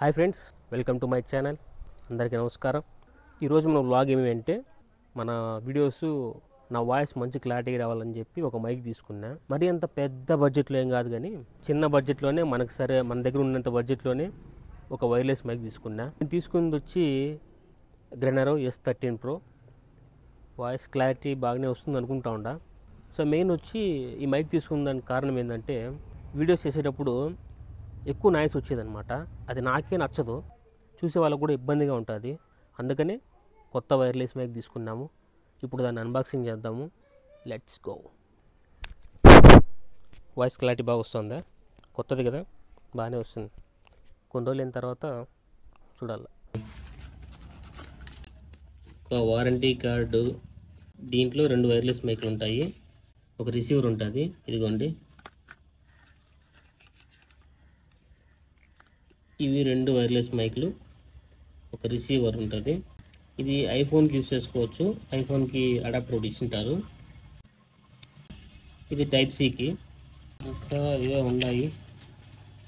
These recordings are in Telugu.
Hi friends, welcome to my channel. అందరికీ నమస్కారం. ఈరోజు మన వ్లాగ్ ఏమంటే మన వీడియోస్ నా వాయిస్ మంచి క్లారిటీ రావాలని చెప్పి ఒక మైక్ తీసుకున్నా. మరి అంత పెద్ద బడ్జెట్లో ఏం కాదు, కానీ చిన్న బడ్జెట్లోనే మనకు సరే మన దగ్గర ఉన్నంత బడ్జెట్లోనే ఒక వైర్లెస్ మైక్ తీసుకున్నా. నేను తీసుకుంది వచ్చి గ్రెనరో S13 Pro. వాయిస్ క్లారిటీ బాగానే వస్తుంది అనుకుంటా ఉండా. సో మెయిన్ వచ్చి ఈ మైక్ తీసుకున్న దానికి కారణం ఏంటంటే వీడియోస్ చేసేటప్పుడు ఎక్కువ నాయిస్ వచ్చేదన్నమాట. అది నాకే నచ్చదు, చూసే వాళ్ళకు కూడా ఇబ్బందిగా ఉంటుంది. అందుకనే కొత్త వైర్లెస్ మైక్ తీసుకున్నాము. ఇప్పుడు దాన్ని అన్బాక్సింగ్ చేద్దాము. Let's go. వాయిస్ క్లారిటీ బాగా వస్తుందా? కొత్తది కదా, బాగానే వస్తుంది. కొన్ని రోజులు అయిన తర్వాత చూడాలి. ఒక వారంటీ కార్డు, దీంట్లో 2 వైర్లెస్ మైక్లు ఉంటాయి, ఒక రిసీవర్ ఉంటుంది. ఇదిగోండి, ఇవి 2 వైర్లెస్ మైక్లు, ఒక రిసీవర్ ఉంటుంది. ఇది ఐఫోన్కి యూస్ చేసుకోవచ్చు. ఐఫోన్కి అడాప్టర్ ఒకటి ఇచ్చింటారు. ఇది టైప్ సికి. ఇంకా ఇవే ఉన్నాయి.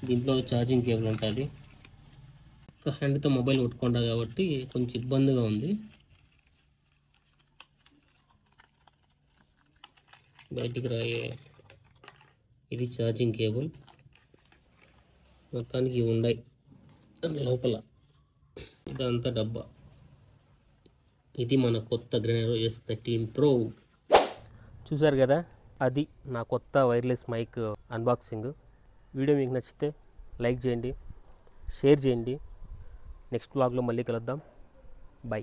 దీంట్లో ఛార్జింగ్ కేబుల్ ఉంటుంది. ఒక హ్యాండ్తో మొబైల్ కొట్టుకుంటా కాబట్టి కొంచెం ఇబ్బందిగా ఉంది. బయటికి రాయే. ఇది ఛార్జింగ్ కేబుల్. మొత్తానికి ఇవి ఉన్నాయి లోపల. ఇదంతా డబ్బా. ఇది మన కొత్త గ్రెనరో S13 Pro. చూసారు కదా, అది నా కొత్త వైర్లెస్ మైక్ అన్బాక్సింగ్. వీడియో మీకు నచ్చితే లైక్ చేయండి, షేర్ చేయండి. నెక్స్ట్ వ్లాగ్లో మళ్ళీ కలుద్దాం. బై.